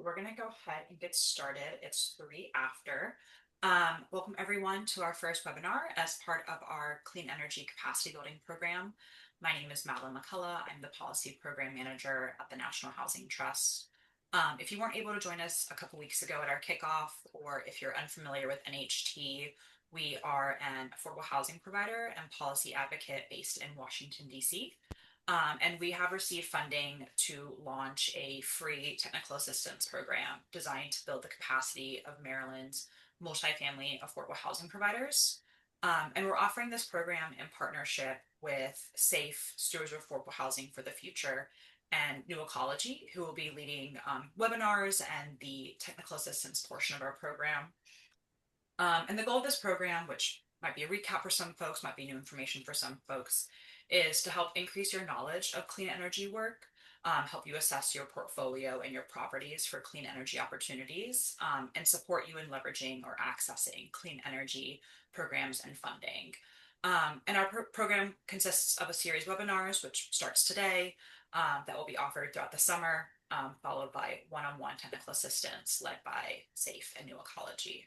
We're going to go ahead and get started. It's 3 after. Welcome everyone to our first webinar as part of our Clean Energy Capacity Building Program. My name is Madeline McCullough. I'm the Policy Program Manager at the National Housing Trust. If you weren't able to join us a couple weeks ago at our kickoff, or if you're unfamiliar with NHT, we are an affordable housing provider and policy advocate based in Washington, D.C. And we have received funding to launch a free technical assistance program designed to build the capacity of Maryland's multifamily affordable housing providers. And we're offering this program in partnership with SAFE, Stewards of Affordable Housing for the Future, and New Ecology, who will be leading webinars and the technical assistance portion of our program. And the goal of this program, which might be a recap for some folks, might be new information for some folks, is to help increase your knowledge of clean energy work, help you assess your portfolio and your properties for clean energy opportunities, and support you in leveraging or accessing clean energy programs and funding. And our program consists of a series of webinars, which starts today, that will be offered throughout the summer, followed by one-on-one technical assistance led by SAFE and New Ecology.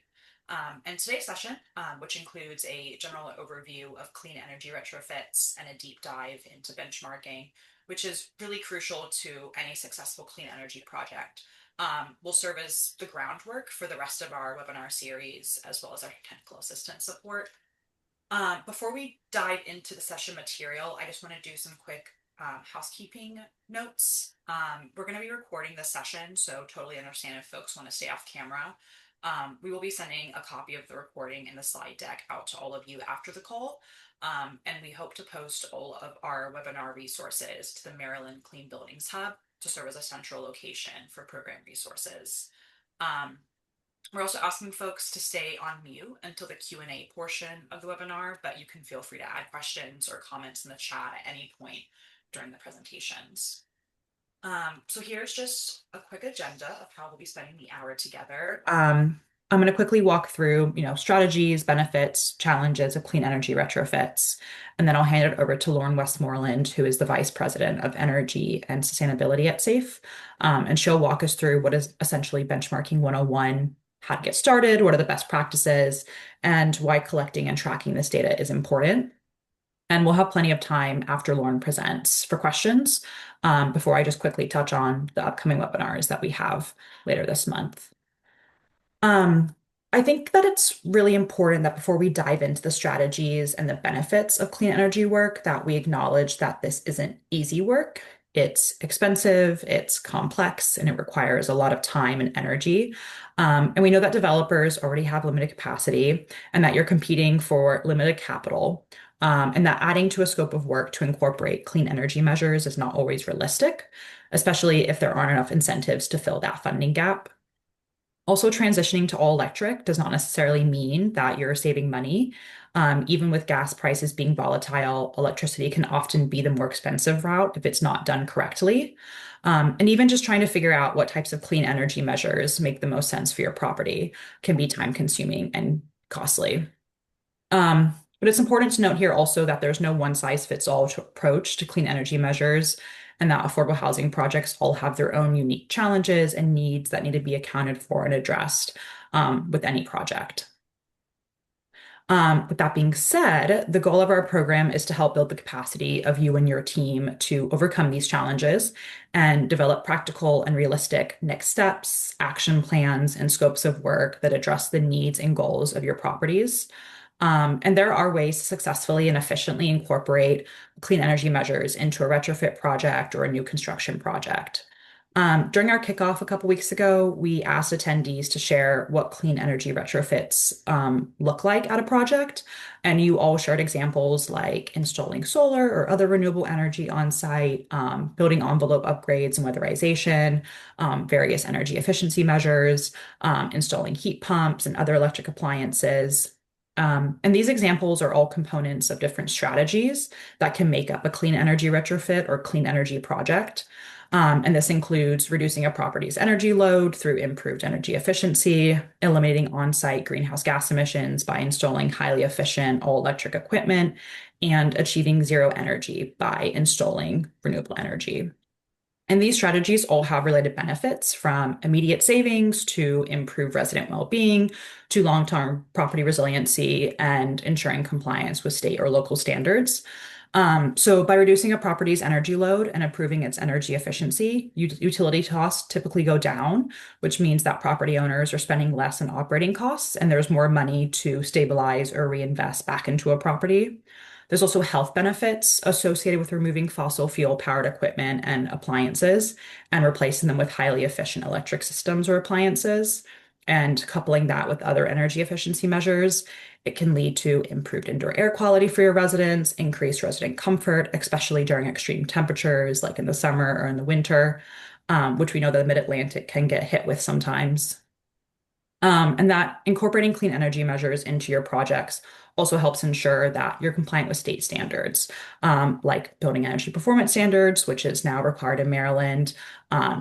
And today's session, which includes a general overview of clean energy retrofits and a deep dive into benchmarking, which is really crucial to any successful clean energy project, will serve as the groundwork for the rest of our webinar series, as well as our technical assistance support. Before we dive into the session material, I just want to do some quick housekeeping notes. We're going to be recording this session, so totally understand if folks want to stay off camera. We will be sending a copy of the recording and the slide deck out to all of you after the call, and we hope to post all of our webinar resources to the Maryland Clean Buildings Hub to serve as a central location for program resources. We're also asking folks to stay on mute until the Q&A portion of the webinar, but you can feel free to add questions or comments in the chat at any point during the presentations. So here's just a quick agenda of how we'll be spending the hour together. I'm going to quickly walk through, strategies, benefits, challenges of clean energy retrofits, and then I'll hand it over to Lauren Westmoreland, who is the Vice President of Energy and Sustainability at SAFE, and she'll walk us through what is essentially benchmarking 101, how to get started, what are the best practices, and why collecting and tracking this data is important. And we'll have plenty of time after Lauren presents for questions, before I just quickly touch on the upcoming webinars that we have later this month. I think that it's really important that before we dive into the strategies and the benefits of clean energy work, that we acknowledge that this isn't easy work. It's expensive, it's complex, and it requires a lot of time and energy. And we know that developers already have limited capacity and that you're competing for limited capital. And that adding to a scope of work to incorporate clean energy measures is not always realistic, especially if there aren't enough incentives to fill that funding gap. Also, transitioning to all electric does not necessarily mean that you're saving money. Even with gas prices being volatile, electricity can often be the more expensive route if it's not done correctly. And even just trying to figure out what types of clean energy measures make the most sense for your property can be time consuming and costly. But it's important to note here also that there's no one size fits all approach to clean energy measures, and that affordable housing projects all have their own unique challenges and needs that need to be accounted for and addressed with any project. With that being said, the goal of our program is to help build the capacity of you and your team to overcome these challenges and develop practical and realistic next steps, action plans, and scopes of work that address the needs and goals of your properties. And there are ways to successfully and efficiently incorporate clean energy measures into a retrofit project or a new construction project. During our kickoff a couple weeks ago, we asked attendees to share what clean energy retrofits look like at a project. And you all shared examples like installing solar or other renewable energy on site, building envelope upgrades and weatherization, various energy efficiency measures, installing heat pumps and other electric appliances. And these examples are all components of different strategies that can make up a clean energy retrofit or clean energy project. And this includes reducing a property's energy load through improved energy efficiency, eliminating on-site greenhouse gas emissions by installing highly efficient all-electric equipment, and achieving zero energy by installing renewable energy. And these strategies all have related benefits from immediate savings to improve resident well-being to long-term property resiliency and ensuring compliance with state or local standards. So by reducing a property's energy load and improving its energy efficiency, utility costs typically go down, which means that property owners are spending less on operating costs and there's more money to stabilize or reinvest back into a property. There's also health benefits associated with removing fossil fuel powered equipment and appliances and replacing them with highly efficient electric systems or appliances. And coupling that with other energy efficiency measures, it can lead to improved indoor air quality for your residents, increased resident comfort, especially during extreme temperatures like in the summer or in the winter, which we know the Mid-Atlantic can get hit with sometimes. And that incorporating clean energy measures into your projects also helps ensure that you're compliant with state standards, like building energy performance standards, which is now required in Maryland.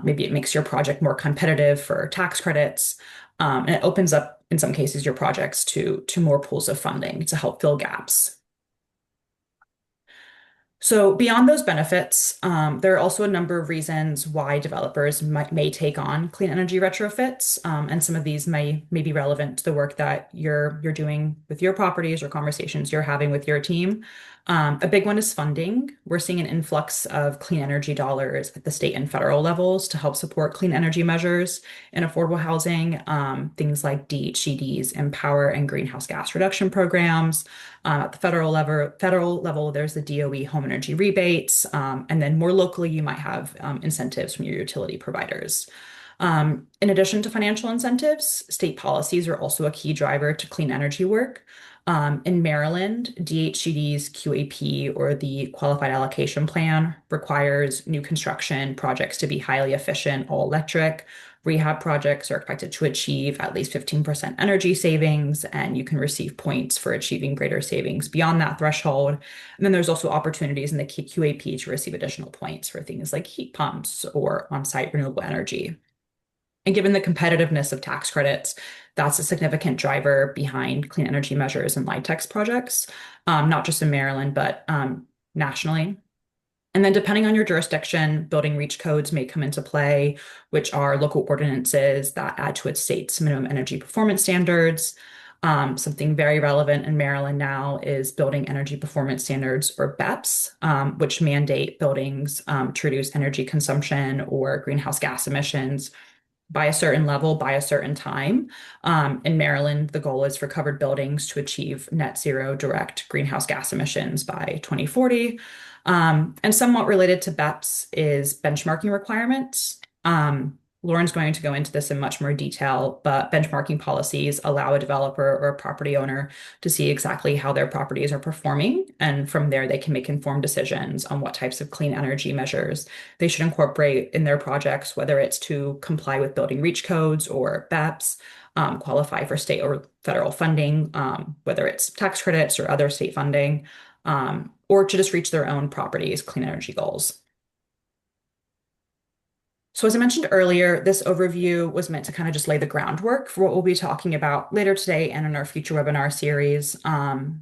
Maybe it makes your project more competitive for tax credits, and it opens up, in some cases, your projects to more pools of funding to help fill gaps. So beyond those benefits, there are also a number of reasons why developers may take on clean energy retrofits, and some of these may be relevant to the work that you're doing with your properties or conversations you're having with your team. A big one is funding. We're seeing an influx of clean energy dollars at the state and federal levels to help support clean energy measures in affordable housing, things like DHCD's Empower and greenhouse gas reduction programs. At the federal level, there's the DOE home energy rebates, and then more locally, you might have incentives from your utility providers. In addition to financial incentives, state policies are also a key driver to clean energy work. In Maryland, DHCD's QAP or the Qualified Allocation Plan requires new construction projects to be highly efficient, all electric. Rehab projects are expected to achieve at least 15% energy savings, and you can receive points for achieving greater savings beyond that threshold. And then there's also opportunities in the QAP to receive additional points for things like heat pumps or on-site renewable energy. And given the competitiveness of tax credits, that's a significant driver behind clean energy measures and LIHTC projects, not just in Maryland, but nationally. And then depending on your jurisdiction, building reach codes may come into play, which are local ordinances that add to its state's minimum energy performance standards. Something very relevant in Maryland now is building energy performance standards or BEPS, which mandate buildings to reduce energy consumption or greenhouse gas emissions by a certain level by a certain time. In Maryland, the goal is for covered buildings to achieve net zero direct greenhouse gas emissions by 2040. And somewhat related to BEPS is benchmarking requirements. Lauren's going to go into this in much more detail, but benchmarking policies allow a developer or a property owner to see exactly how their properties are performing. And from there, they can make informed decisions on what types of clean energy measures they should incorporate in their projects, whether it's to comply with building reach codes or BEPS, qualify for state or federal funding, whether it's tax credits or other state funding, or to just reach their own property's clean energy goals. So as I mentioned earlier, this overview was meant to kind of just lay the groundwork for what we'll be talking about later today and in our future webinar series.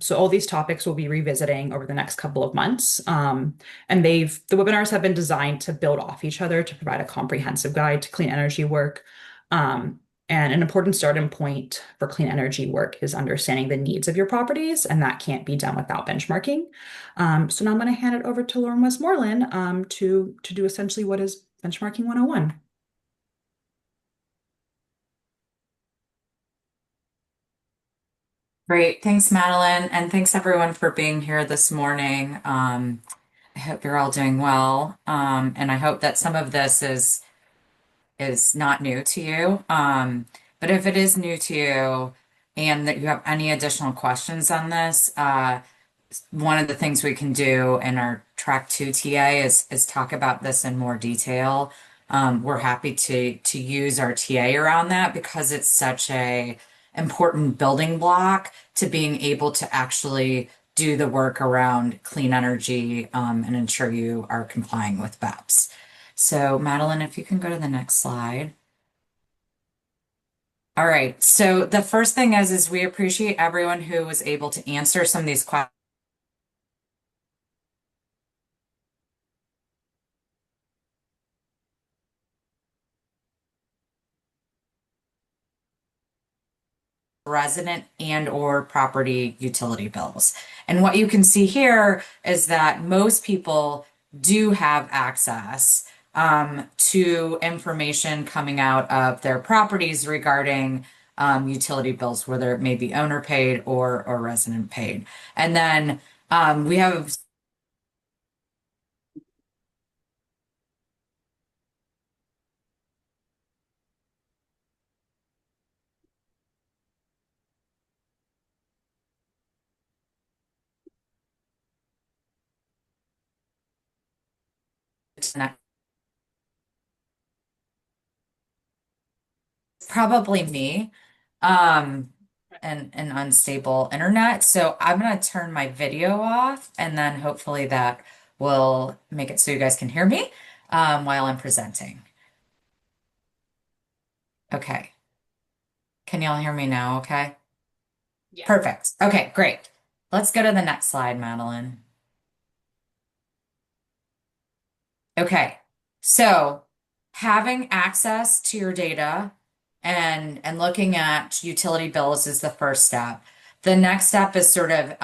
So all these topics we'll be revisiting over the next couple of months. And the webinars have been designed to build off each other to provide a comprehensive guide to clean energy work. And an important starting point for clean energy work is understanding the needs of your properties, and that can't be done without benchmarking. So now I'm going to hand it over to Lauren Westmoreland to do essentially what is Benchmarking 101. Great. Thanks, Madeline. And thanks everyone for being here this morning. I hope you're all doing well. And I hope that some of this is not new to you. But if it is new to you and that you have any additional questions on this, one of the things we can do in our track 2 TA is talk about this in more detail. We're happy to use our TA around that because it's such a important building block to being able to actually do the work around clean energy and ensure you are complying with BEPS. So Madeline, if you can go to the next slide. All right. So the first thing is we appreciate everyone who was able to answer some of these questions. resident and or property utility bills. And what you can see here is that most people do have access to information coming out of their properties regarding utility bills, whether it may be owner paid or resident paid. And then we have probably me, um, and an unstable internet. So I'm gonna turn my video off, and then hopefully that will make it so you guys can hear me while I'm presenting. Okay. Can y'all hear me now? Okay. Yeah. Perfect. Okay, great. Let's go to the next slide, Madeline. Okay. So having access to your data and looking at utility bills is the first step. The next step is sort of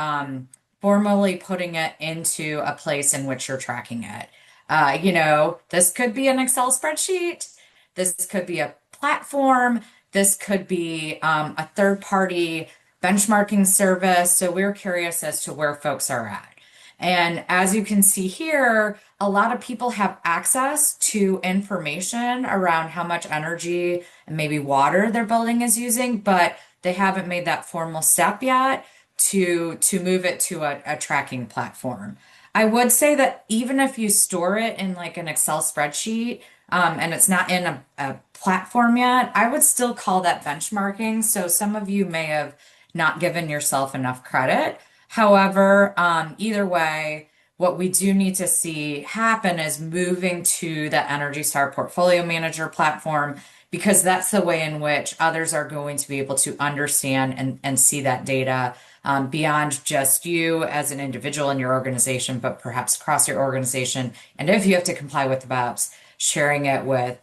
formally putting it into a place in which you're tracking it. This could be an Excel spreadsheet. This could be a platform. This could be a third-party benchmarking service. So we're curious as to where folks are at. And as you can see here, a lot of people have access to information around how much energy and maybe water their building is using, but they haven't made that formal step yet to move it to a tracking platform. I would say that even if you store it in like an Excel spreadsheet, and it's not in a platform yet, I would still call that benchmarking. So some of you may have not given yourself enough credit. However, either way, what we do need to see happen is moving to the Energy Star Portfolio Manager platform because that's the way in which others are going to be able to understand and see that data beyond just you as an individual in your organization, but perhaps across your organization. And if you have to comply with the BAPs, sharing it with,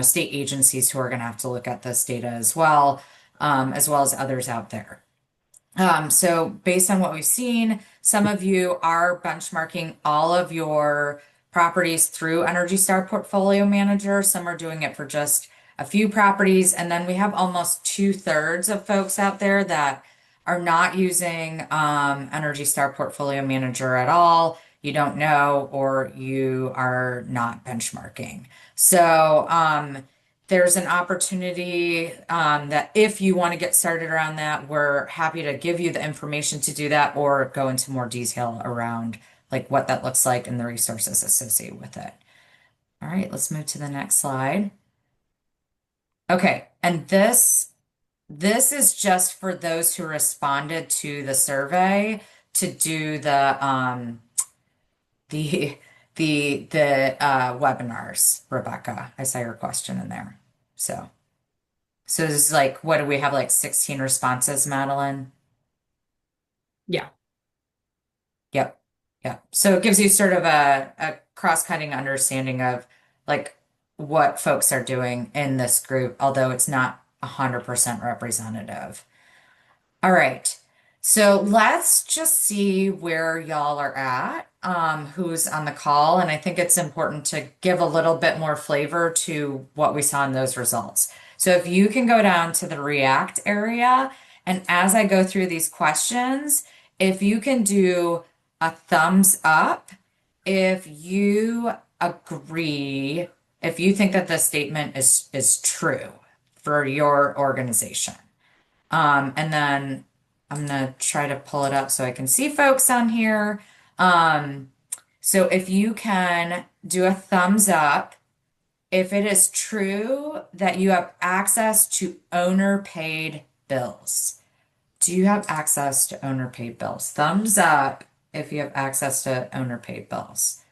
state agencies who are going to have to look at this data as well as others out there. So based on what we've seen, some of you are benchmarking all of your properties through Energy Star Portfolio Manager. Some are doing it for just a few properties. And then we have almost 2/3 of folks out there that are not using Energy Star Portfolio Manager at all. You don't know, or you are not benchmarking. So, there's an opportunity that if you want to get started around that, we're happy to give you the information to do that or go into more detail around like what that looks like and the resources associated with it. All right, let's move to the next slide. Okay, and this is just for those who responded to the survey to do the the webinars, Rebecca. I saw your question in there. So this is like, what do we have, like 16 responses, Madeline? Yeah. Yep. Yep. So it gives you sort of a cross-cutting understanding of like what folks are doing in this group, although it's not 100% representative. All right. So let's just see where y'all are at, who's on the call. And I think it's important to give a little bit more flavor to what we saw in those results. So if you can go down to the React area, and as I go through these questions, if you can do a thumbs up, if you agree, if you think that the statement is true for your organization. And then I'm gonna try to pull it up so I can see folks on here. Um, so if you can do a thumbs up, if it is true that you have access to owner paid bills. Do you have access to owner paid bills? Thumbs up if you have access to owner paid bills.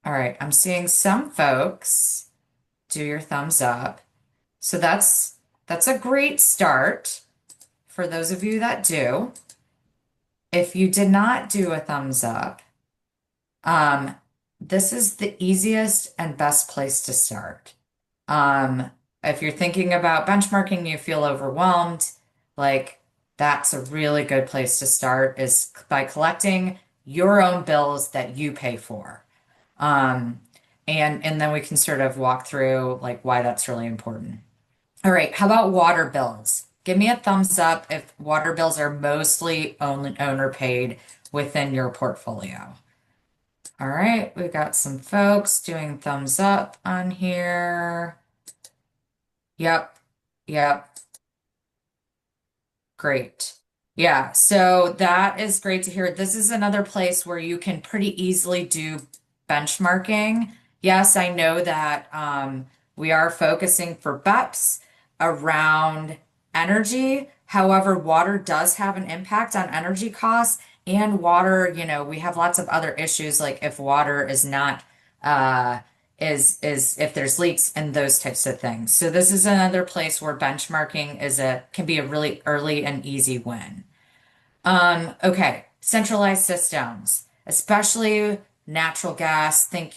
All right, I'm seeing some folks do your thumbs up. So that's a great start for those of you that do. If you did not do a thumbs up, um, this is the easiest and best place to start. Um, If you're thinking about benchmarking, you feel overwhelmed, like that's a really good place to start is by collecting your own bills that you pay for. Um, and then we can sort of walk through like why that's really important. All right, how about water bills? Give me a thumbs up if water bills are mostly owner paid within your portfolio. All right, we've got some folks doing thumbs up on here. Yep, yep. Great. Yeah, so that is great to hear. This is another place where you can pretty easily do benchmarking. Yes, I know that we are focusing for BEPS around energy. However, water does have an impact on energy costs and water, we have lots of other issues like if water is not uh is if there's leaks and those types of things. So this is another place where benchmarking can be a really early and easy win. Okay, centralized systems, especially natural gas. Think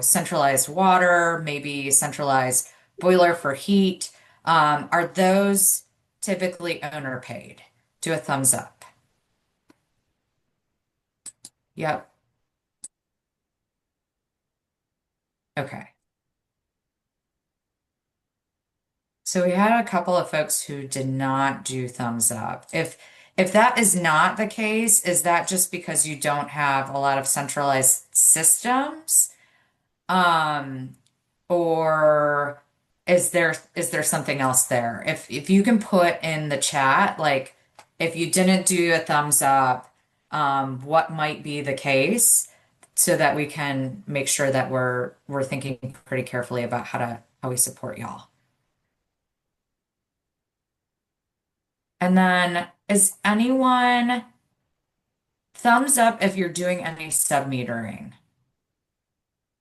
centralized water, maybe centralized boiler for heat. Are those typically owner paid? Do a thumbs up. Yep. Okay. So we had a couple of folks who did not do thumbs up. If that is not the case, is that just because you don't have a lot of centralized systems? Um, or is there something else there? If you can put in the chat, like if you didn't do a thumbs up, what might be the case so that we can make sure that we're thinking pretty carefully about how we support y'all. And then is anyone thumbs up if you're doing any sub metering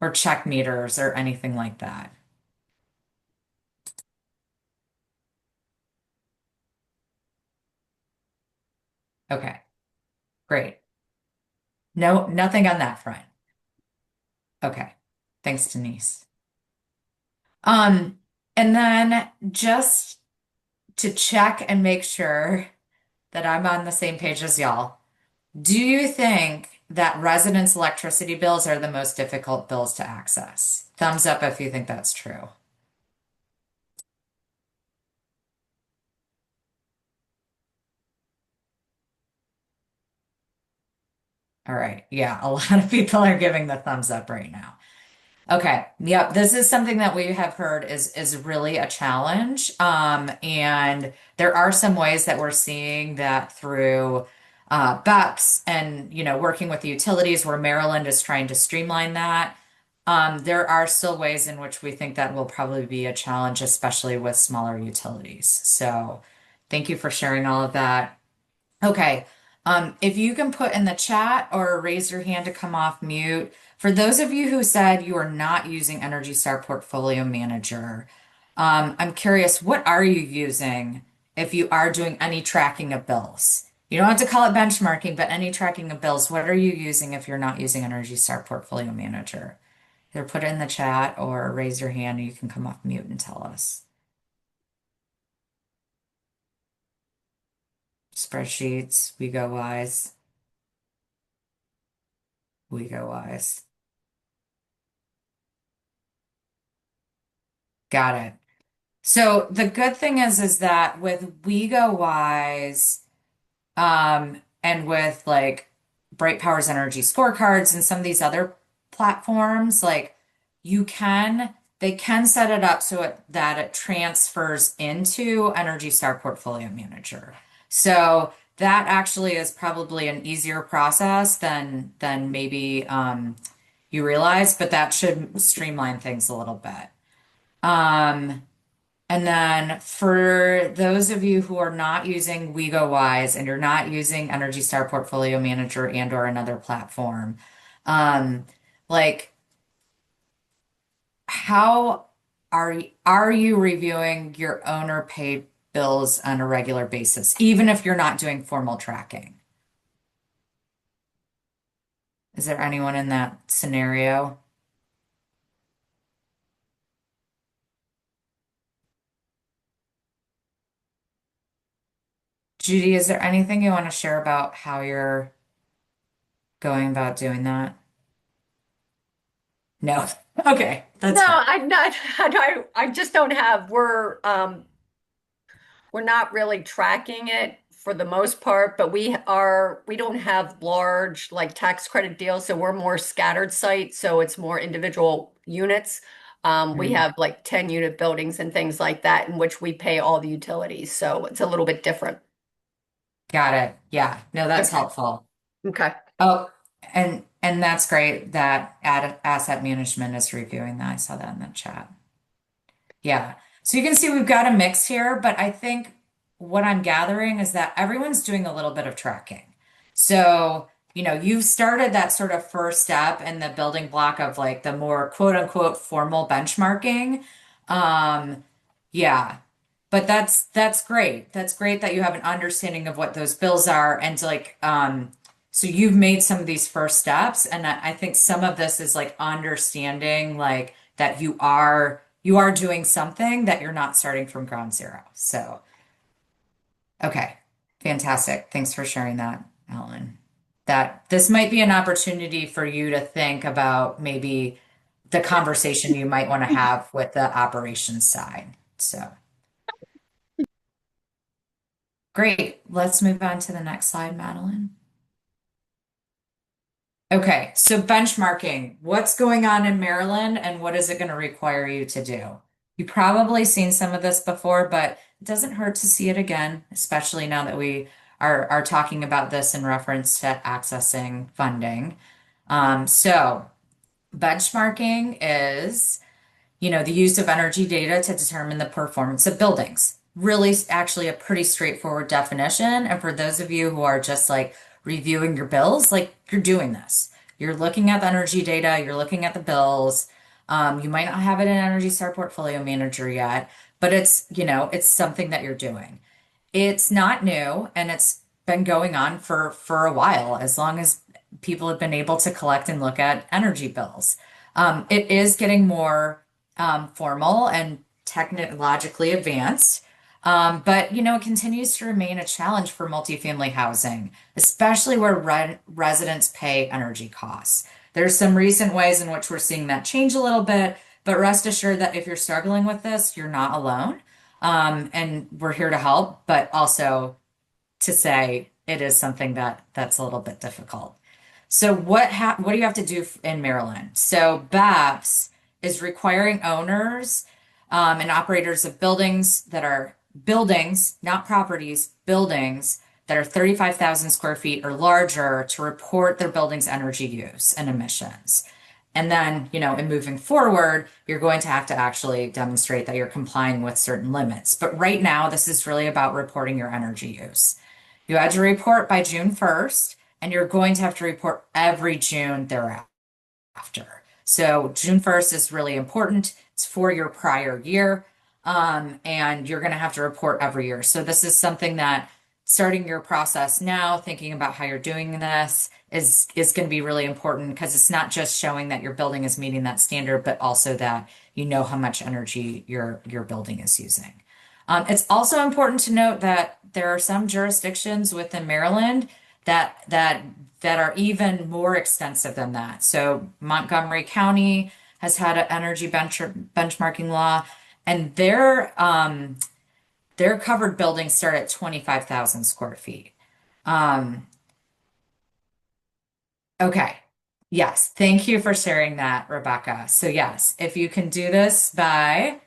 or check meters or anything like that? Okay, great. No, nothing on that front. Okay. Thanks, Denise. Um, and then just to check and make sure that I'm on the same page as y'all, do you think that residents' electricity bills are the most difficult bills to access? Thumbs up if you think that's true. All right. Yeah, a lot of people are giving the thumbs up right now. Okay. Yep. This is something that we have heard is really a challenge. And there are some ways that we're seeing that through BEPS and working with the utilities where Maryland is trying to streamline that. There are still ways in which we think that will probably be a challenge, especially with smaller utilities. So thank you for sharing all of that. Okay. If you can put in the chat or raise your hand to come off mute. For those of you who said you are not using Energy Star Portfolio Manager, I'm curious, what are you using if you are doing any tracking of bills? You don't have to call it benchmarking, but any tracking of bills, what are you using if you're not using Energy Star Portfolio Manager? Either put it in the chat or raise your hand and you can come off mute and tell us. Spreadsheets, we go wise. Got it. So the good thing is that with WeGoWise, and with like Bright Powers Energy scorecards and some of these other platforms, like they can set it up so that it transfers into Energy Star Portfolio Manager. So that actually is probably an easier process than maybe you realize, but that should streamline things a little bit. Um, and then for those of you who are not using WeGoWise and you're not using Energy Star Portfolio Manager and or another platform, um, like how are you reviewing your owner paid bills on a regular basis, even if you're not doing formal tracking? Is there anyone in that scenario? Judy, is there anything you want to share about how you're going about doing that? No. Okay, No, that's fair. I'm not. I just don't have. We're not really tracking it for the most part, but we don't have large like tax credit deals, so we're more scattered site, so it's more individual units. We Mm, have like 10 unit buildings and things like that in which we pay all the utilities, so it's a little bit different. got it. Yeah. No, that's Okay. helpful. Okay. Oh, and that's great that asset management is reviewing that. I saw that in the chat. Yeah. So you can see we've got a mix here, but I think what I'm gathering is that everyone's doing a little bit of tracking. So, you've started that sort of first step in the building block of like the more quote unquote formal benchmarking. Um, yeah. But that's great. That's great that you have an understanding of what those bills are and like so you've made some of these first steps and I think some of this is like understanding like that you are doing something that you're not starting from ground zero. So, okay. Fantastic. Thanks for sharing that, Ellen. That this might be an opportunity for you to think about maybe the conversation you might want to have with the operations side. So, great. Let's move on to the next slide, Madeline. Okay, so benchmarking. What's going on in Maryland and what is it going to require you to do? You've probably seen some of this before, but it doesn't hurt to see it again, especially now that we are talking about this in reference to accessing funding. So benchmarking is the use of energy data to determine the performance of buildings. Really, actually, a pretty straightforward definition. And for those of you who are just like reviewing your bills, like you're doing this. You're looking at the energy data, you're looking at the bills. You might not have it in Energy Star Portfolio Manager yet, but it's something that you're doing. It's not new and it's been going on for a while, as long as people have been able to collect and look at energy bills. It is getting more formal and technologically advanced. But it continues to remain a challenge for multifamily housing, especially where residents pay energy costs. There's some recent ways in which we're seeing that change a little bit, but rest assured that if you're struggling with this, you're not alone. And we're here to help, but also to say it is something that's a little bit difficult. So what do you have to do in Maryland? So BAPS is requiring owners and operators of buildings, not properties, buildings that are 35,000 square feet or larger to report their building's energy use and emissions. And then, in moving forward, you're going to have to actually demonstrate that you're complying with certain limits. But right now, this is really about reporting your energy use. You had to report by June 1st, and you're going to have to report every June thereafter after. So June 1st is really important. It's for your prior year. And you're going to have to report every year. So this is something that starting your process now, thinking about how you're doing this is going to be really important because it's not just showing that your building is meeting that standard, but also that you know how much energy your building is using. It's also important to note that there are some jurisdictions within Maryland that are even more extensive than that. So Montgomery County has had an energy benchmarking law, and their covered buildings start at 25,000 square feet. Um, okay. Yes, thank you for sharing that, Rebecca. So yes, if you can do this by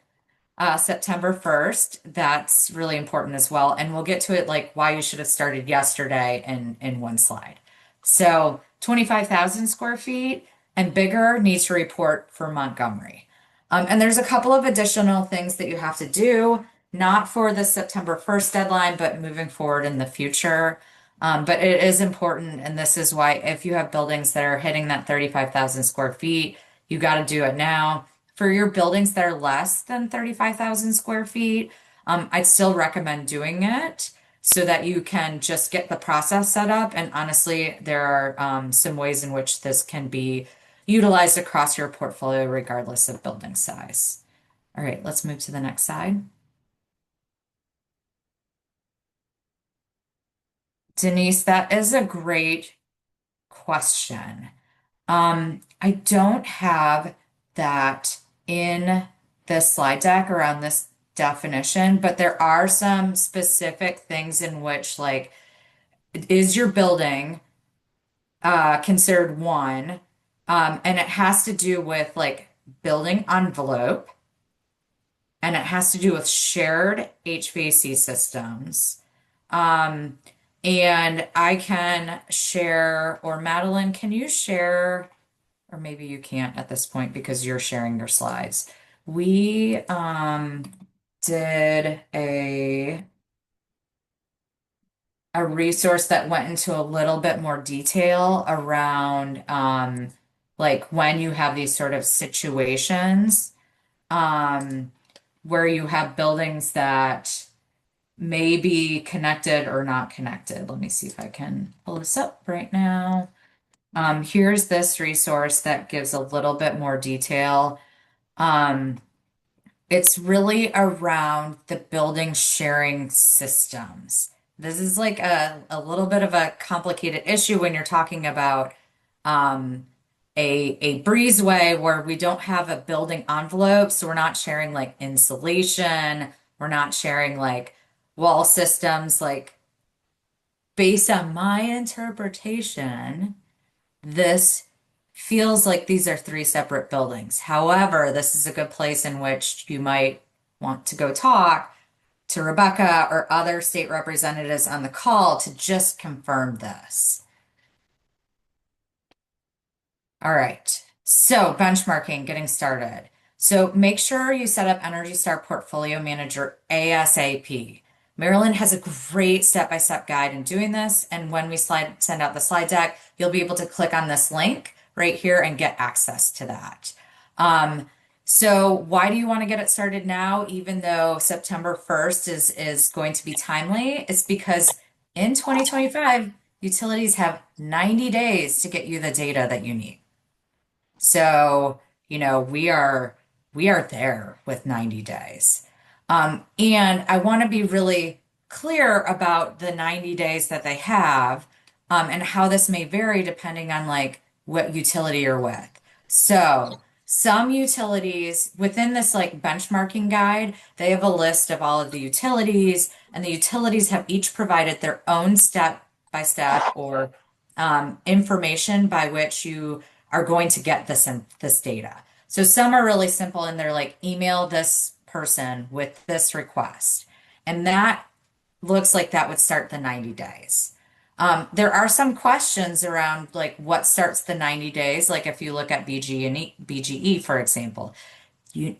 September 1st. That's really important as well. And we'll get to it like why you should have started yesterday in one slide. So 25,000 square feet and bigger needs to report for Montgomery. And there's a couple of additional things that you have to do, not for the September 1st deadline, but moving forward in the future. But it is important, and this is why if you have buildings that are hitting that 35,000 square feet, you got to do it now. For your buildings that are less than 35,000 square feet, I'd still recommend doing it so that you can just get the process set up. And honestly, there are some ways in which this can be utilized across your portfolio, regardless of building size. All right, let's move to the next slide. Denise, that is a great question. I don't have that in this slide deck around this definition, but there are some specific things in which, like, is your building considered one? And it has to do with like building envelope, and it has to do with shared HVAC systems. Um, and I can share, or Madeline, can you share, or maybe you can't at this point because you're sharing your slides. We did a resource that went into a little bit more detail around like when you have these sort of situations um, where you have buildings that may be connected or not connected. Let me see if I can pull this up right now. Here's this resource that gives a little bit more detail. Um, it's really around the building sharing systems. This is like a little bit of a complicated issue when you're talking about um, a breezeway where we don't have a building envelope, so we're not sharing like insulation, we're not sharing like wall systems. Like based on my interpretation, this feels like these are three separate buildings. However, this is a good place in which you might want to go talk to Rebecca or other state representatives on the call to just confirm this. All right. So benchmarking, getting started. So make sure you set up Energy Star Portfolio Manager ASAP. Marilyn has a great step-by-step guide in doing this. And when we send out the slide deck, you'll be able to click on this link right here and get access to that. So why do you want to get it started now, even though September 1st is going to be timely? It's because in 2025, utilities have 90 days to get you the data that you need. So, we are there with 90 days. And I want to be really clear about the 90 days that they have, and how this may vary depending on like what utility you're with. So, some utilities within this like benchmarking guide, they have a list of all of the utilities, and the utilities have each provided their own step by step or information by which you are going to get this data. So some are really simple and they're like email this person with this request. And that looks like that would start the 90 days. There are some questions around like what starts the 90 days. Like if you look at BGE, for example,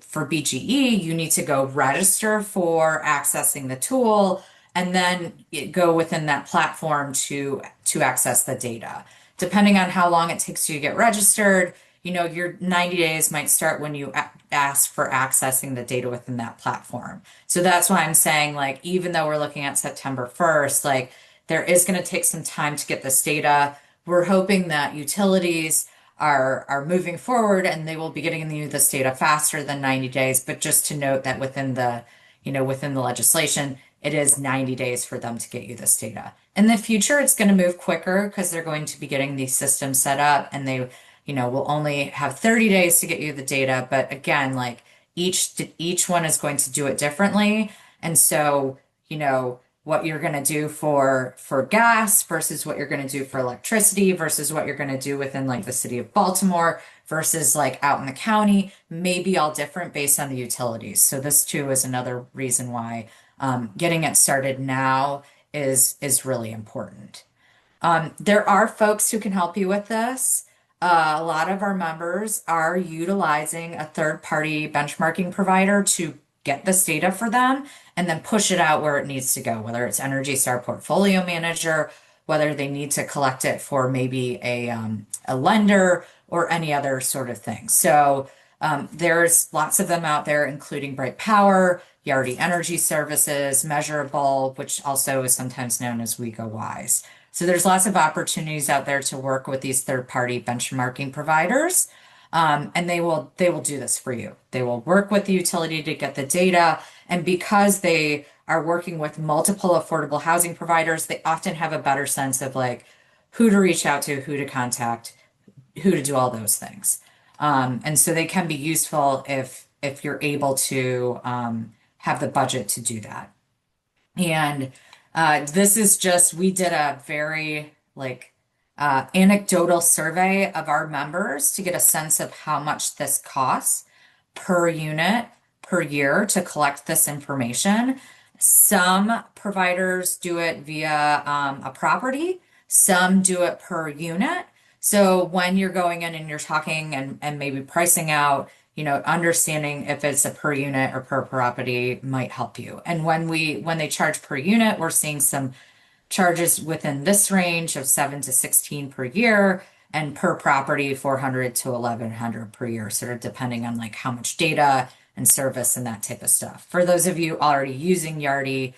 for BGE, you need to go register for accessing the tool and then go within that platform to access the data. Depending on how long it takes you to get registered, your 90 days might start when you ask for accessing the data within that platform. So that's why I'm saying, like, even though we're looking at September 1st, like, there is going to take some time to get this data. We're hoping that utilities are moving forward and they will be getting you this data faster than 90 days. But just to note that within the legislation, it is 90 days for them to get you this data. In the future, it's going to move quicker because they're going to be getting these systems set up and they, will only have 30 days to get you the data. But again, like each one is going to do it differently. And so, what you're going to do for gas versus what you're going to do for electricity versus what you're going to do within like the city of Baltimore versus like out in the county may be all different based on the utilities. So this too is another reason why getting it started now is really important. There are folks who can help you with this. A lot of our members are utilizing a third-party benchmarking provider to get this data for them and then push it out where it needs to go, whether it's Energy Star Portfolio Manager, whether they need to collect it for maybe a lender or any other sort of thing. So there's lots of them out there, including Bright Power, Yardi Energy Services, Measurable, which also is sometimes known as WeGoWise. So there's lots of opportunities out there to work with these third-party benchmarking providers. And they will do this for you. They will work with the utility to get the data. And because they are working with multiple affordable housing providers, they often have a better sense of like who to reach out to, who to contact, who to do all those things. And so they can be useful if you're able to have the budget to do that. And this is just, we did a very like anecdotal survey of our members to get a sense of how much this costs per unit per year to collect this information. Some providers do it via a property, some do it per unit. So when you're going in and you're talking and maybe pricing out, understanding if it's a per unit or per property might help you. And when they charge per unit, we're seeing some charges within this range of 7 to 16 per year, and per property 400 to 1100 per year, sort of depending on like how much data and service and that type of stuff. For those of you already using Yardi,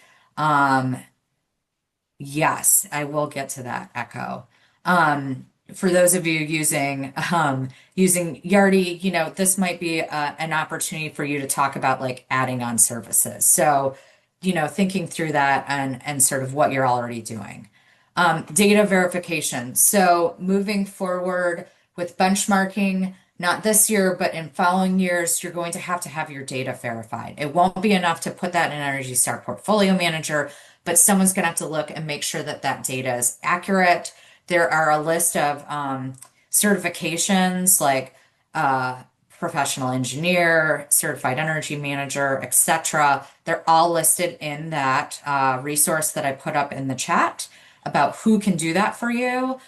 yes, I will get to that, Echo. For those of you using Yardi, this might be an opportunity for you to talk about like adding on services. So, thinking through that and sort of what you're already doing. Data verification. So moving forward with benchmarking, not this year, but in following years, you're going to have your data verified. It won't be enough to put that in Energy Star Portfolio Manager, but someone's going to have to look and make sure that that data is accurate. There are a list of certifications like professional engineer, certified energy manager, etc. They're all listed in that resource that I put up in the chat about who can do that for you.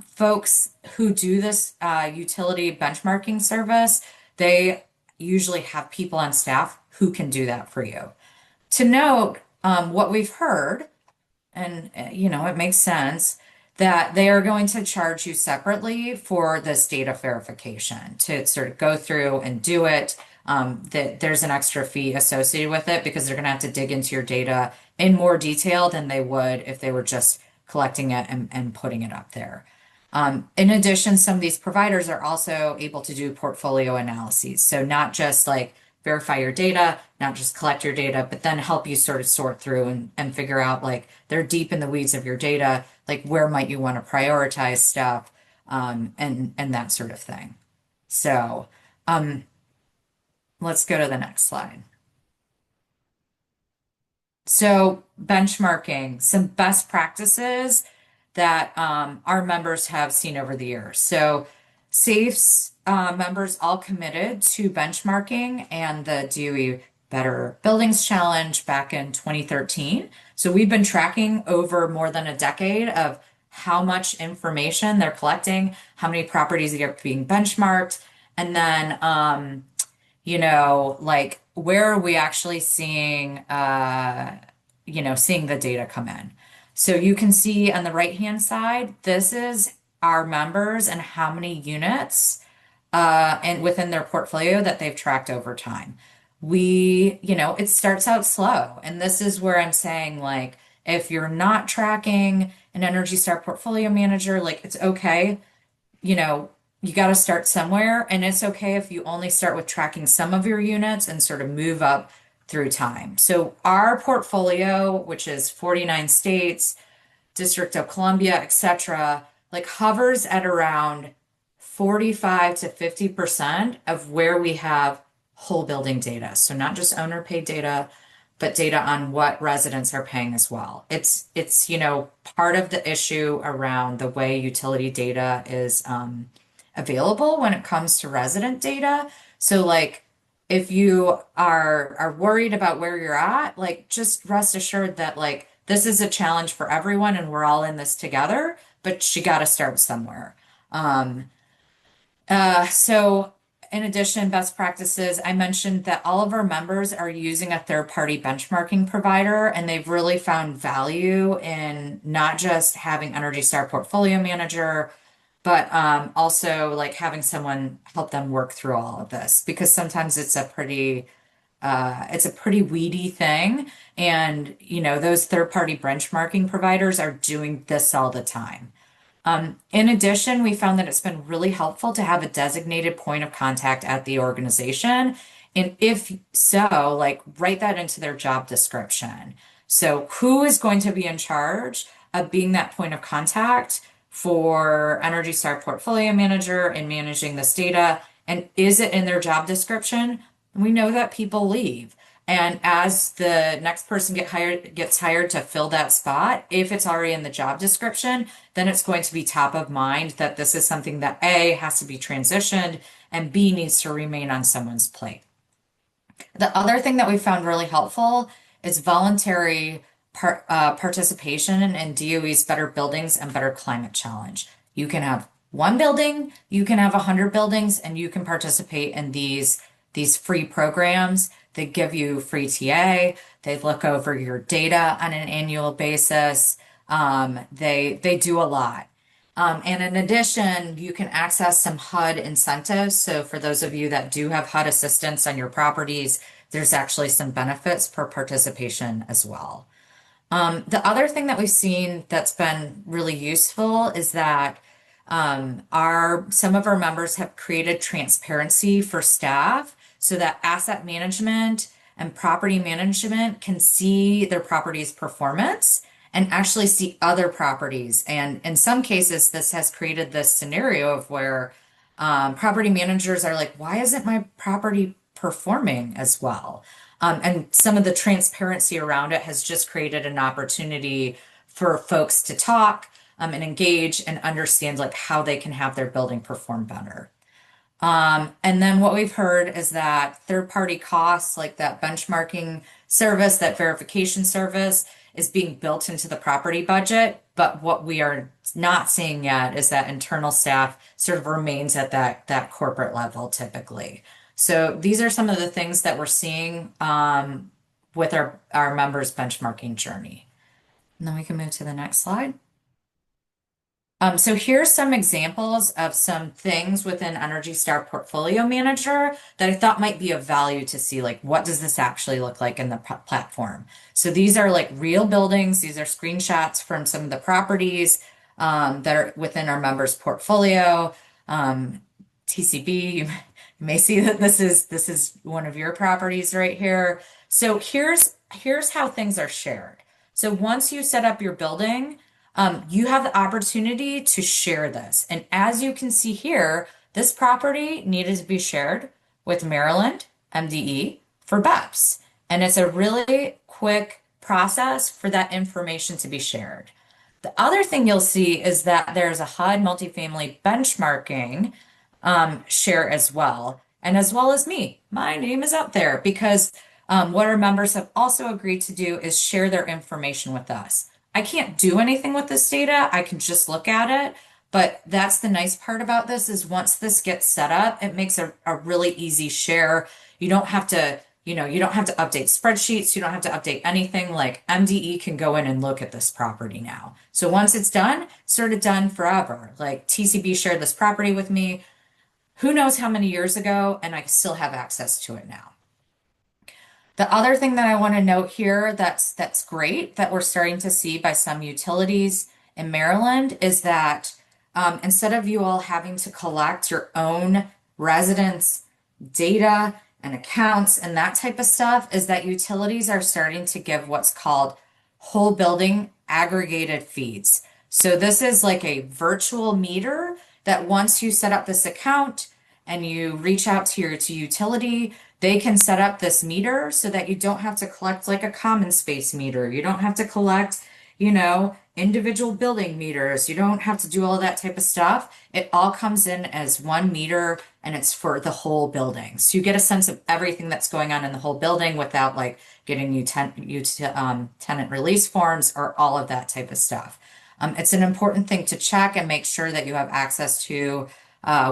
Folks who do this utility benchmarking service, they usually have people on staff who can do that for you. To note, what we've heard, and it makes sense, that they are going to charge you separately for this data verification to sort of go through and do it. That there's an extra fee associated with it because they're going to have to dig into your data in more detail than they would if they were just collecting it and putting it up there. In addition, some of these providers are also able to do portfolio analyses. So not just like verify your data, not just collect your data, but then help you sort of sort through and figure out like they're deep in the weeds of your data, like where might you want to prioritize stuff, and that sort of thing. So let's go to the next slide. So benchmarking, some best practices that our members have seen over the years. So SAFE's members all committed to benchmarking and the DOE Better Buildings Challenge back in 2013. So we've been tracking over more than a decade of how much information they're collecting, how many properties are being benchmarked, and then like where are we actually seeing seeing the data come in. So you can see on the right-hand side, this is our members and how many units and within their portfolio that they've tracked over time. It starts out slow. And this is where I'm saying, like, if you're not tracking an Energy Star Portfolio Manager, like, it's okay. You got to start somewhere. And it's okay if you only start with tracking some of your units and sort of move up through time. So our portfolio, which is 49 states, District of Columbia, etc., like hovers at around 45 to 50% of where we have whole building data. So not just owner paid data, but data on what residents are paying as well. It's part of the issue around the way utility data is available when it comes to resident data. So like if you are worried about where you're at, like just rest assured that like this is a challenge for everyone and we're all in this together, but you got to start somewhere. So in addition, best practices, I mentioned that all of our members are using a third-party benchmarking provider, and they've really found value in not just having Energy Star Portfolio Manager, but also like having someone help them work through all of this because sometimes it's a pretty weedy thing. And, those third-party benchmarking providers are doing this all the time. In addition, we found that it's been really helpful to have a designated point of contact at the organization And if so, like write that into their job description. So who is going to be in charge of being that point of contact for Energy Star Portfolio Manager and managing this data? And is it in their job description? We know that people leave. And as the next person gets hired to fill that spot, if it's already in the job description, then it's going to be top of mind that this is something that A has to be transitioned and B needs to remain on someone's plate. The other thing that we found really helpful is voluntary participation in DOE's Better Buildings and Better Climate Challenge. You can have one building, you can have 100 buildings, and you can participate in these free programs. They give you free TA. They look over your data on an annual basis. They do a lot. And in addition, you can access some HUD incentives. So for those of you that do have HUD assistance on your properties, there's actually some benefits for participation as well. The other thing that we've seen that's been really useful is that our some of our members have created transparency for staff so that asset management and property management can see their property's performance and actually see other properties. And in some cases, this has created this scenario of where property managers are like, why isn't my property performing as well? And some of the transparency around it has just created an opportunity for folks to talk and engage and understand like how they can have their building perform better. And then what we've heard is that third-party costs, like that benchmarking service, that verification service, is being built into the property budget. But what we are not seeing yet is that internal staff sort of remains at that corporate level typically. So these are some of the things that we're seeing with our members' benchmarking journey. And then we can move to the next slide. So here's some examples of some things within Energy Star Portfolio Manager that I thought might be of value to see, like what does this actually look like in the platform? So these are like real buildings. These are screenshots from some of the properties that are within our members' portfolio. TCB, you may see that this is one of your properties right here. So here's how things are shared. So once you set up your building, you have the opportunity to share this. And as you can see here, this property needed to be shared with Maryland MDE for BEPS. And it's a really quick process for that information to be shared. The other thing you'll see is that there's a HUD multifamily benchmarking share as well. And as well as me, my name is up there because what our members have also agreed to do is share their information with us. I can't do anything with this data. I can just look at it. But that's the nice part about this is once this gets set up, it makes a really easy share. You don't have to, you don't have to update spreadsheets. You don't have to update anything. Like MDE can go in and look at this property now. So once it's done, sort of done forever. Like TCB shared this property with me, who knows how many years ago, and I still have access to it now. The other thing that I want to note here that's great that we're starting to see by some utilities in Maryland is that instead of you all having to collect your own residents' data and accounts and that type of stuff, is that utilities are starting to give what's called whole building aggregated feeds. So this is like a virtual meter that once you set up this account and you reach out to your utility, they can set up this meter so that you don't have to collect like a common space meter. You don't have to collect, individual building meters. You don't have to do all that type of stuff. It all comes in as one meter and it's for the whole building. So you get a sense of everything that's going on in the whole building without like getting tenant release forms or all of that type of stuff. It's an important thing to check and make sure that you have access to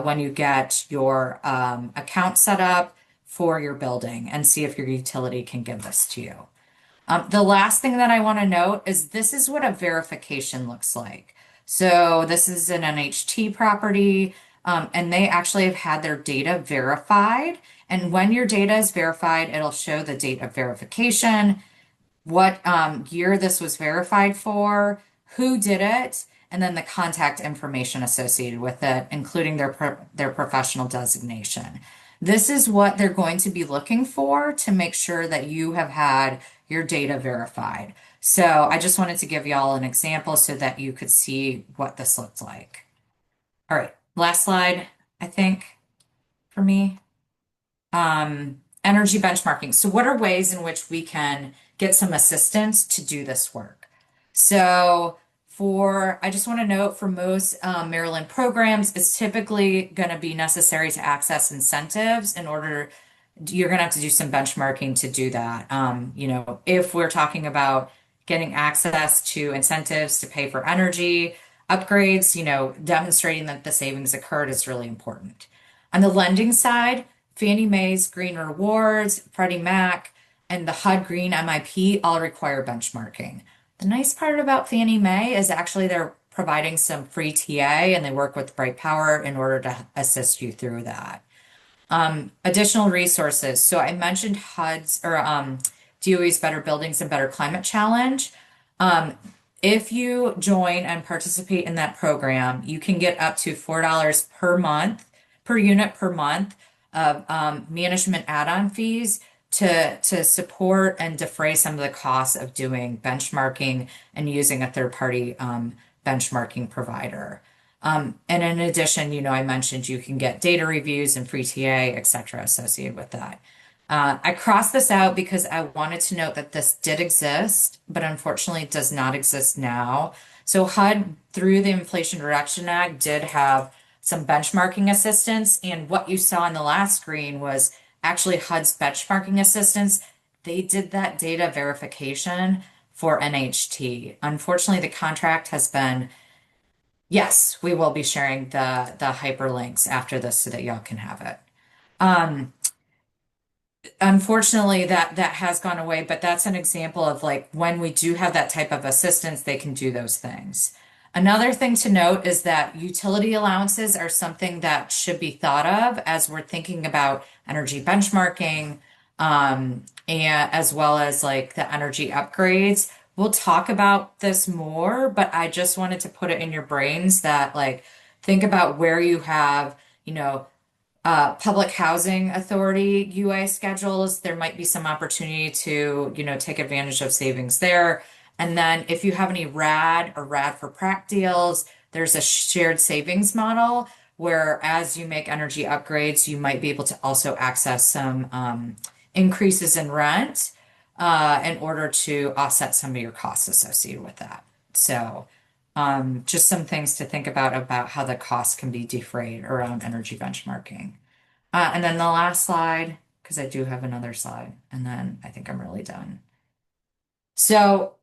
when you get your account set up for your building and see if your utility can give this to you. The last thing that I want to note is this is what a verification looks like. So this is an NHT property, and they actually have had their data verified. And when your data is verified, it'll show the date of verification, what year this was verified for, who did it, and then the contact information associated with it, including their professional designation. This is what they're going to be looking for to make sure that you have had your data verified. So I just wanted to give y'all an example so that you could see what this looked like. All right, last slide, I think, for me. Energy benchmarking. So, what are ways in which we can get some assistance to do this work? So, I just want to note for most Maryland programs, it's typically going to be necessary to access incentives in order, you're going to have to do some benchmarking to do that. If we're talking about getting access to incentives to pay for energy upgrades, demonstrating that the savings occurred is really important. On the lending side, Fannie Mae's Green Rewards, Freddie Mac, and the HUD Green MIP all require benchmarking. The nice part about Fannie Mae is actually they're providing some free TA and they work with Bright Power in order to assist you through that. Additional resources. So I mentioned HUD's or DOE's Better Buildings and Better Climate Challenge. Um, if you join and participate in that program, you can get up to $4 per month, per unit per month of management add-on fees to support and defray some of the costs of doing benchmarking and using a third-party benchmarking provider. And in addition, I mentioned you can get data reviews and free TA, et cetera, associated with that. I crossed this out because I wanted to note that this did exist, but unfortunately does not exist now. So HUD, through the Inflation Reduction Act, did have some benchmarking assistance. And what you saw on the last screen was actually HUD's benchmarking assistance. They did that data verification for NHT. Unfortunately, the contract has been, yes, we will be sharing the hyperlinks after this so that y'all can have it. Um, Unfortunately, that has gone away, but that's an example of like when we do have that type of assistance, they can do those things. Another thing to note is that utility allowances are something that should be thought of as we're thinking about energy benchmarking, and as well as like the energy upgrades. We'll talk about this more, but I just wanted to put it in your brains that like think about where you have, you know, public housing authority UA schedules, there might be some opportunity to, take advantage of savings there. And then if you have any RAD or RAD for Prac deals, there's a shared savings model where as you make energy upgrades, you might be able to also access some increases in rent in order to offset some of your costs associated with that. So just some things to think about how the costs can be defrayed around energy benchmarking. And then the last slide, because I do have another slide, and then I think I'm really done. So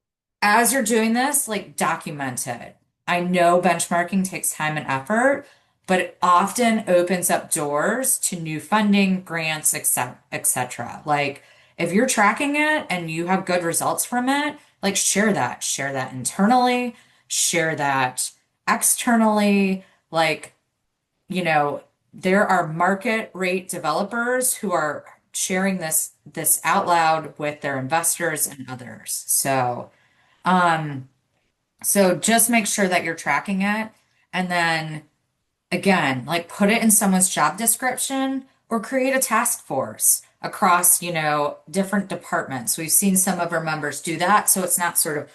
as you're doing this, like document it. I know benchmarking takes time and effort, but it often opens up doors to new funding, grants, etc. Like if you're tracking it and you have good results from it, like share that internally, share that externally, like, there are market rate developers who are sharing this out loud with their investors and others. Um, so just make sure that you're tracking it. And then again, like put it in someone's job description or create a task force across, different departments. We've seen some of our members do that. So it's not sort of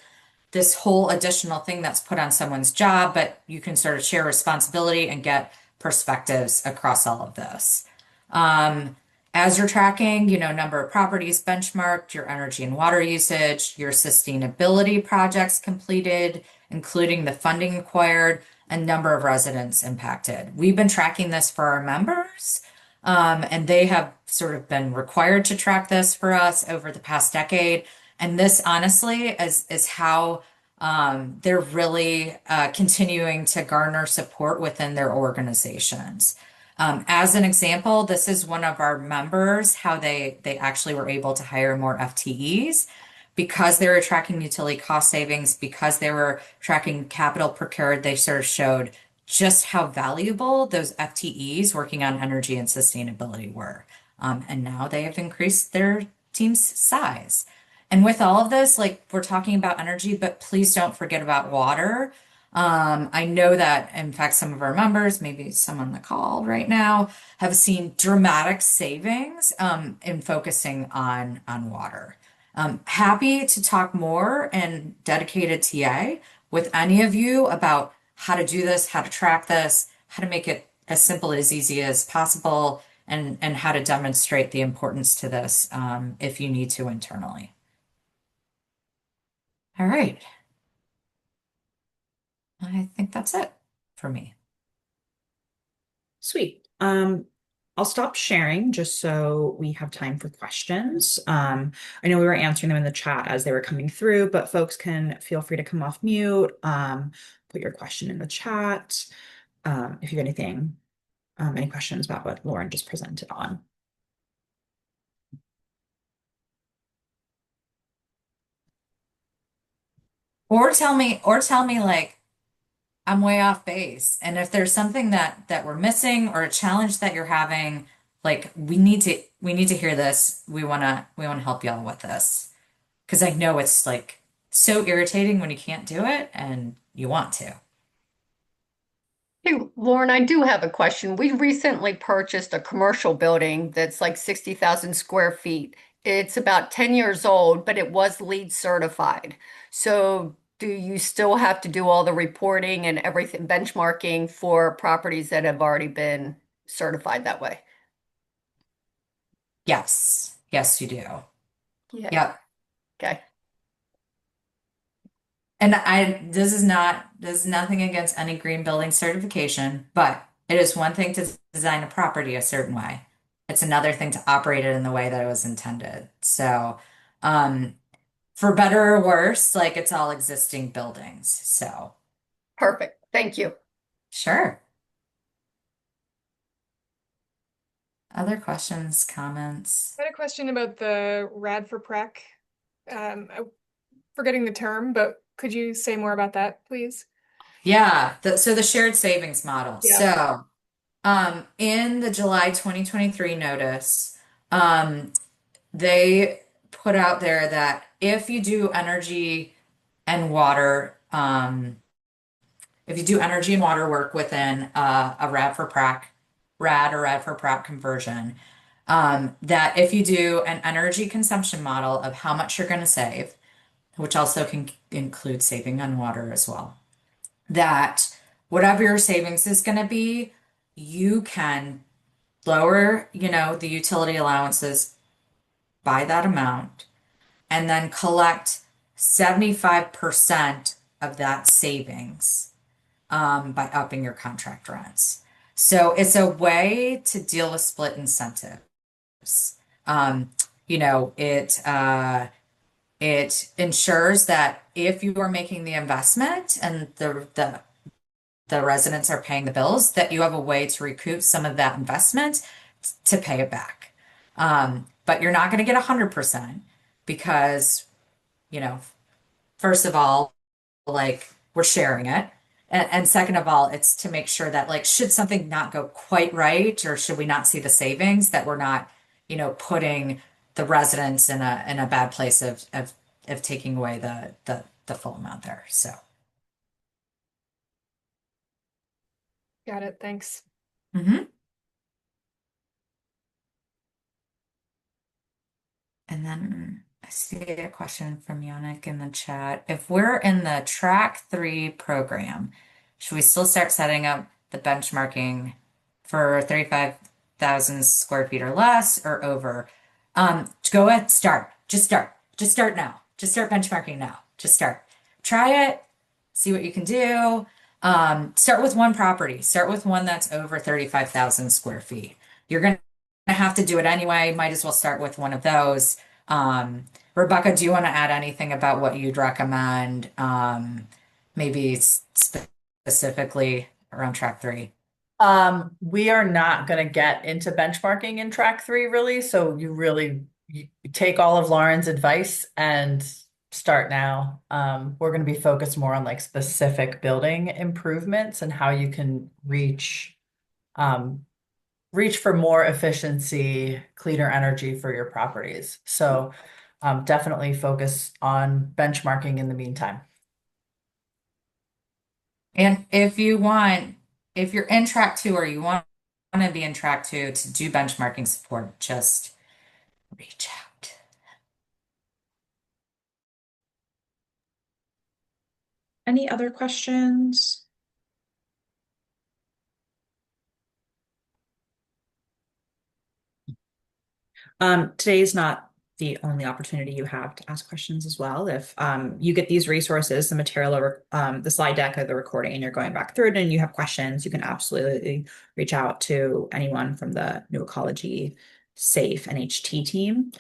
this whole additional thing that's put on someone's job, but you can sort of share responsibility and get perspectives across all of this. Um, as you're tracking, number of properties benchmarked, your energy and water usage, your sustainability projects completed, including the funding acquired, and number of residents impacted. We've been tracking this for our members, and they have sort of been required to track this for us over the past decade. And this honestly is how they're really continuing to garner support within their organizations. As an example, this is one of our members, how they actually were able to hire more FTEs because they were tracking utility cost savings, because they were tracking capital procured, they sort of showed just how valuable those FTEs working on energy and sustainability were. And now they have increased their team's size. And with all of this, like we're talking about energy, but please don't forget about water. I know that, in fact, some of our members, maybe some on the call right now, have seen dramatic savings in focusing on water. Happy to talk more and dedicated TA with any of you about how to do this, how to track this, how to make it as simple as easy as possible, and how to demonstrate the importance to this if you need to internally. All right. I think that's it for me. Sweet. I'll stop sharing just so we have time for questions. I know we were answering them in the chat as they were coming through, but folks can feel free to come off mute, put your question in the chat, if you have anything, any questions about what Lauren just presented on. Or tell me like I'm way off base. And if there's something that we're missing or a challenge that you're having, like we need to hear this. We wanna help y'all with this. Because I know it's like so irritating when you can't do it and you want to. Hey, Lauren, I do have a question. We recently purchased a commercial building that's like 60,000 square feet. It's about 10 years old, but it was LEED certified. So do you still have to do all the reporting and everything, benchmarking for properties that have already been certified that way? Yes. Yes, you do. Yeah. Yep. Okay. And this is nothing against any green building certification, but it is one thing to design a property a certain way. It's another thing to operate it in the way that it was intended. So, um, for better or worse, like it's all existing buildings. So, Perfect. Thank you. sure. Other questions, comments? I had a question about the rad for prac. I'm forgetting the term, but could you say more about that, please? Yeah, so the shared savings model. Yeah. So, in the July 2023 notice, um, they put out there that if you do energy and water, if you do energy and water work within a RAD or RAD for prac conversion, that if you do an energy consumption model of how much you're going to save, which also can include saving on water as well, that whatever your savings is going to be, you can lower, the utility allowances by that amount and then collect 75% of that savings by upping your contract rents. So it's a way to deal with split incentives. Um, it ensures that if you are making the investment and the residents are paying the bills, that you have a way to recoup some of that investment to pay it back. But you're not going to get 100% because, you know, first of all, like we're sharing it. And second of all, it's to make sure that like should something not go quite right or should we not see the savings that we're not, putting the residents in a bad place of taking away the full amount there. So Got it. Thanks. mhm. And then I see a question from Yannick in the chat. If we're in the track 3 program, should we still start setting up the benchmarking for 35,000 square feet or less or over? Go ahead, start. Just start. Just start now. Just start benchmarking now. Just start. Try it, see what you can do. Start with one property. Start with one that's over 35,000 square feet. You're going to have to do it anyway. Might as well start with one of those. Rebecca, do you want to add anything about what you'd recommend, maybe specifically around track 3? We are not going to get into benchmarking in track 3 really. So you take all of Lauren's advice and start now. We're going to be focused more on like specific building improvements and how you can reach for more efficiency, cleaner energy for your properties. So definitely focus on benchmarking in the meantime. And if you're in track two or you want to be in track two to do benchmarking support, just reach out. Any other questions? Today is not the only opportunity you have to ask questions as well. If you get these resources, the material, or the slide deck of the recording, and you're going back through it and you have questions, you can absolutely reach out to anyone from the New Ecology Safe NHT team.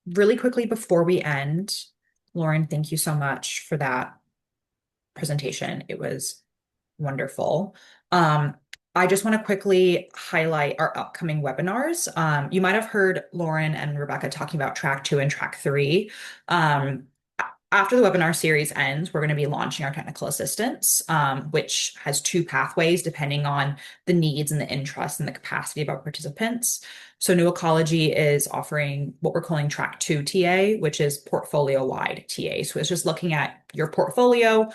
Really quickly before we end, Lauren, thank you so much for that presentation. It was wonderful. I just want to quickly highlight our upcoming webinars. You might have heard Lauren and Rebecca talking about track two and track three. After the webinar series ends, we're going to be launching our technical assistance, which has two pathways depending on the needs and the interest and the capacity of our participants. So New Ecology is offering what we're calling track two TA, which is portfolio wide TA. So it's just looking at your portfolio.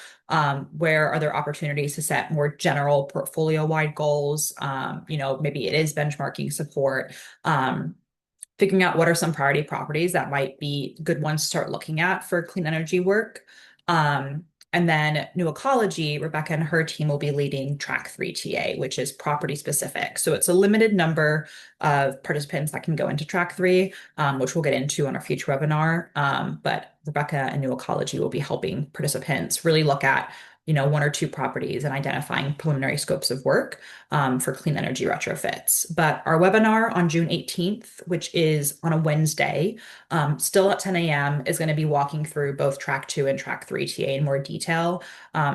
Where are there opportunities to set more general portfolio wide goals? Maybe it is benchmarking support. Figuring out what are some priority properties that might be good ones to start looking at for clean energy work. And then New Ecology, Rebecca and her team will be leading track three TA, which is property specific. So it's a limited number of participants that can go into track three, which we'll get into on our future webinar. But Rebecca and New Ecology will be helping participants really look at one or two properties and identifying preliminary scopes of work for clean energy retrofits. But our webinar on June 18th, which is on a Wednesday, still at 10 a.m., is going to be walking through both track two and track three TA in more detail.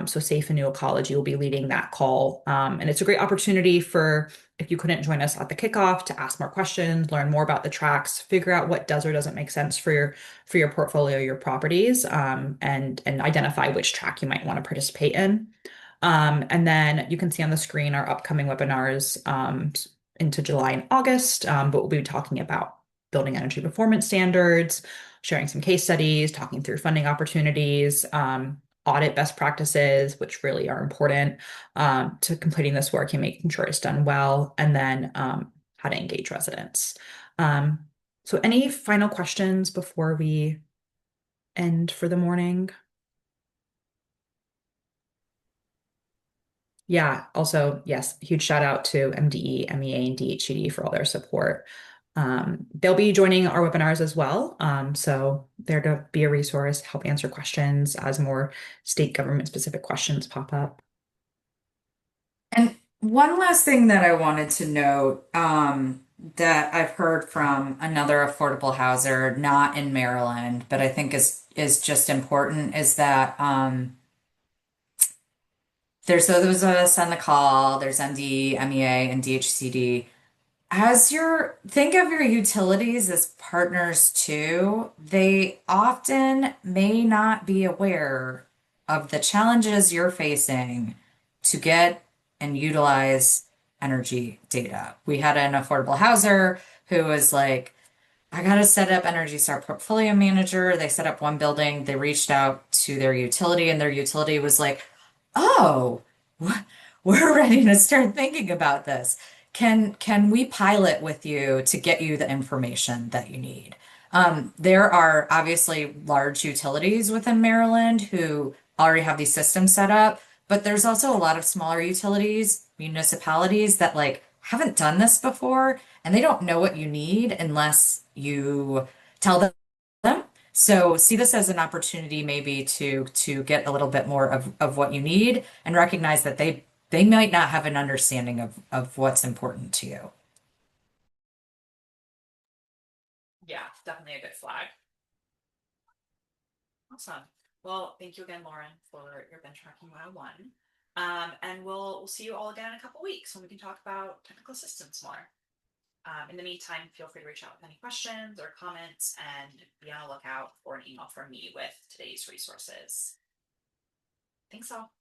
So Safe and New Ecology will be leading that call. And it's a great opportunity for, if you couldn't join us at the kickoff, to ask more questions, learn more about the tracks, figure out what does or doesn't make sense for your portfolio, your properties, and identify which track you might want to participate in. And then you can see on the screen our upcoming webinars into July and August, but we'll be talking about building energy performance standards, sharing some case studies, talking through funding opportunities, audit best practices, which really are important to completing this work and making sure it's done well, and then how to engage residents. So any final questions before we end for the morning? Yeah, also, yes, huge shout out to MDE, MEA, and DHCD for all their support. They'll be joining our webinars as well. So there to be a resource, help answer questions as more state government specific questions pop up. And one last thing that I wanted to note, that I've heard from another affordable houser, not in Maryland, but I think is just important, is that there's those of us on the call, there's MD, MEA, and DHCD. Think of your utilities as partners too, they often may not be aware of the challenges you're facing to get and utilize energy data. We had an affordable houser who was like, I got to set up Energy Star Portfolio Manager. They set up one building, they reached out to their utility, and their utility was like, oh, we're ready to start thinking about this. Can we pilot with you to get you the information that you need? There are obviously large utilities within Maryland who already have these systems set up, but there's also a lot of smaller utilities, municipalities that like haven't done this before, and they don't know what you need unless you tell them. So see this as an opportunity maybe to get a little bit more of what you need and recognize that they might not have an understanding of what's important to you. Yeah, definitely a good flag. Awesome. Well, thank you again, Lauren, for your benchmarking 101. And we'll see you all again in a couple weeks when we can talk about technical assistance more. In the meantime, feel free to reach out with any questions or comments and be on the lookout for an email from me with today's resources. Thanks all.